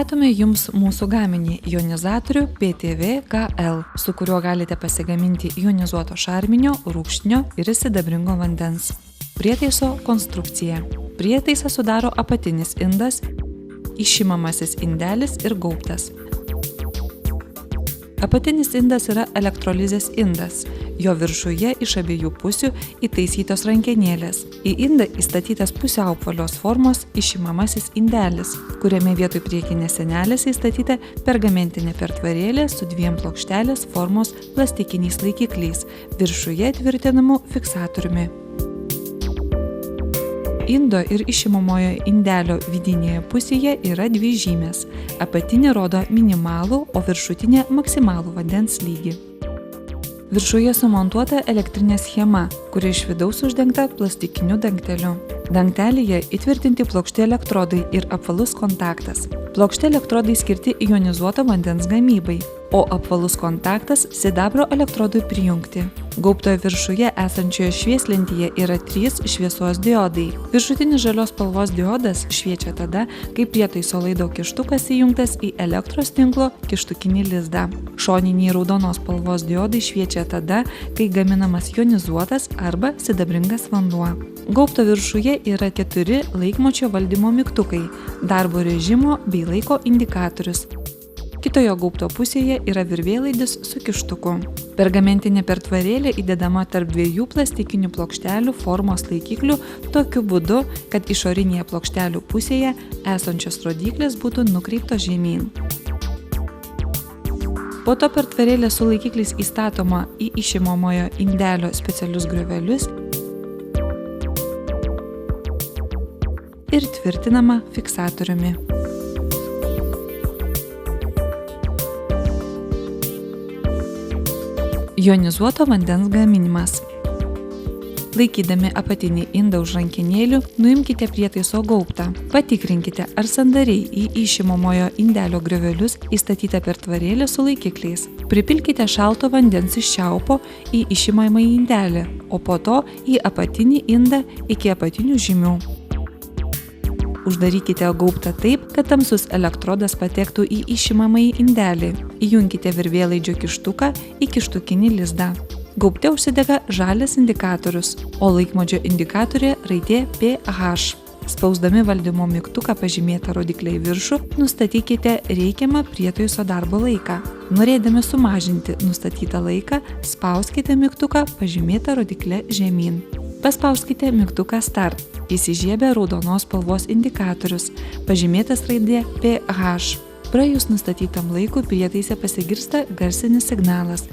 Pristatome Jums mūsų gaminį jonizatorių PTV-GL, su kuriuo galite pasigaminti jonizuoto šarminio, rūgštinio ir sidabringo vandens. Prietaiso konstrukcija. Prietaisą sudaro apatinis indas, išimamasis indelis ir gaubtas. Apatinis indas yra elektrolizės indas. Jo viršuje iš abiejų pusių įtaisytos rankenėlės. Į indą įstatytas pusiauapvalios formos išimamasis indelis, kuriame vietoj priekinės sienelės įstatyta pergamentinė pertvarėlė su 2 plokštelės formos plastikiniais laikikliais, viršuje tvirtinamu fiksatoriumi. Indo ir išimamojo indelio vidinėje pusėje yra 2 žymės. Apatinė rodo minimalų, o viršutinė maksimalų vandens lygį. Viršuje sumontuota elektrinė schema, kuri iš vidaus uždengta plastikiniu dangteliu. Dangtelyje įtvirtinti plokšti elektrodai ir apvalus kontaktas. Plokšti elektrodai skirti jonizuoto vandens gamybai, o apvalus kontaktas sidabro elektrodui prijungti. Gaubtoje viršuje esančioje švieslentyje yra 3 šviesos diodai. Viršutinis žalios spalvos diodas šviečia tada, kai prietaiso laido kištukas įjungtas į elektros tinklo kištukinį lizdą. Šoniniai raudonos spalvos diodai šviečia tada, kai gaminamas jonizuotas arba sidabringas vanduo. Gaubto viršuje yra 4 laikmačio valdymo mygtukai, darbo režimo bei laiko indikatorius. Kitoje gaubto pusėje yra virvėlaidis su kištuku. Pergamentinė pertvarėlė įdedama tarp 2 plastikinių plokštelių formos laikiklių tokiu būdu, kad išorinėje plokštelių pusėje esančios rodyklės būtų nukreiptos žemyn. Po to pertvarėlė su laikikliais įstatoma į išimamojo indelio specialius griovelius ir tvirtinama fiksatoriumi. Jonizuoto vandens gaminimas. Laikydami apatinį indą už rankenėlių, nuimkite prietaiso gaubtą. Patikrinkite, ar sandariai į išimamojo indelio griovelius įstatyta pertvarėlė su laikikliais. Pripilkite šalto vandens iš čiaupo į išimamąjį indelį, o po to į apatinį indą iki apatinių žymių. Uždarykite gaubtą taip, kad tamsus elektrodas patektų į išimamąjį indelį. Įjunkite virvėlaidžio kištuką į kištukinį lizdą. Gaubte užsidega žalias indikatorius, o laikrodžio indikatorė raidė PH. Spausdami valdymo mygtuką pažymėtą rodiklę į viršų, nustatykite reikiamą prietaiso darbo laiką. Norėdami sumažinti nustatytą laiką, spauskite mygtuką pažymėtą rodiklę žemyn. Paspauskite mygtuką Start. Įsižiebia raudonos spalvos indikatorius, pažymėtas raidė PH. Praėjus nustatytam laikui prietaise pasigirsta garsinis signalas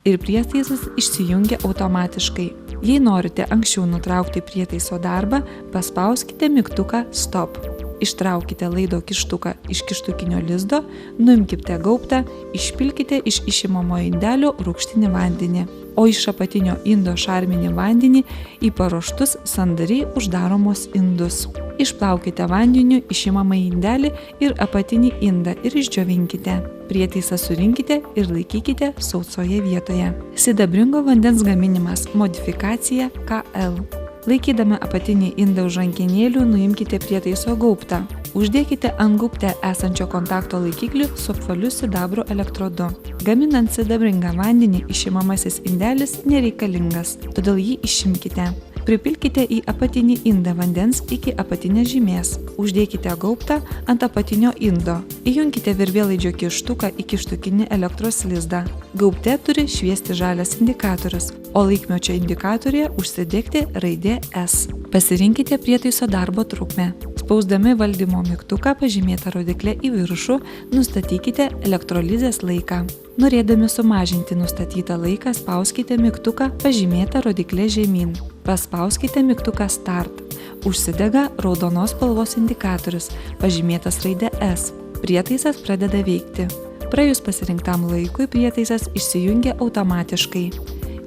ir prietaisas išsijungia automatiškai. Jei norite anksčiau nutraukti prietaiso darbą, paspauskite mygtuką Stop. Ištraukite laido kištuką iš kištukinio lizdo, nuimkite gaubtą, išpilkite iš išimamojo indelio rūgštinį vandenį, o iš apatinio indo šarminį vandenį į paruoštus sandariai uždaromos indus. Išplaukite vandeniu išimamąjį indelį ir apatinį indą ir išdžiovinkite. Prietaisą surinkite ir laikykite sausoje vietoje. Sidabringo vandens gaminimas modifikacija KL. Laikydami apatinį indą už rankenėlių, nuimkite prietaiso gaubtą. Uždėkite ant gaubte esančio kontakto laikiklį su apvaliu sidabro elektrodu. Gaminant sidabringą vandenį, išimamasis indelis nereikalingas, todėl jį išimkite. Pripilkite į apatinį indą vandens iki apatinės žymės. Uždėkite gaubtą ant apatinio indo. Įjunkite virvėlaidžio kištuką į kištukinį elektros lizdą. Gaubte turi šviesti žalias indikatorius, o laikmečio indikatorėje užsidegti raidė S. Pasirinkite prietaiso darbo trukmę. Spausdami valdymo mygtuką pažymėtą rodiklę į viršų, nustatykite elektrolizės laiką. Norėdami sumažinti nustatytą laiką, spauskite mygtuką pažymėtą rodiklę žemyn. Paspauskite mygtuką Start. Užsidega raudonos spalvos indikatorius, pažymėtas raidė S. Prietaisas pradeda veikti. Praėjus pasirinktam laikui prietaisas išsijungia automatiškai.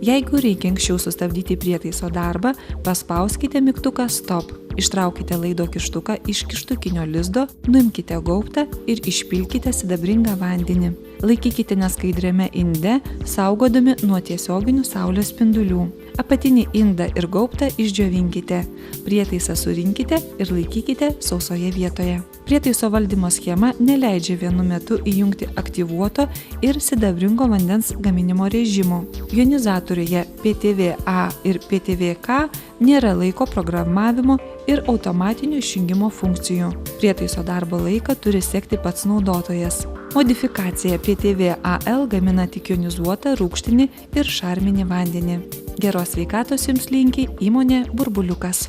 Jeigu reikia anksčiau sustabdyti prietaiso darbą, paspauskite mygtuką Stop. Ištraukite laido kištuką iš kištukinio lizdo, nuimkite gaubtą ir išpilkite sidabringą vandenį. Laikykite neskaidriame inde, saugodami nuo tiesioginių saulės spindulių. Apatinį indą ir gaubtą išdžiovinkite. Prietaisą surinkite ir laikykite sausoje vietoje. Prietaiso valdymo schema neleidžia vienu metu įjungti aktyvuoto ir sidabringo vandens gaminimo režimų. Jonizatoriuje PTV-A ir PTV-K nėra laiko programavimo ir automatinio išjungimo funkcijų. Prietaiso darbo laiką turi sekti pats naudotojas. Modifikacija PTV-AL gamina tik jonizuotą, rūgštinį ir šarminį vandenį. Geros sveikatos jums linki įmonė Burbuliukas.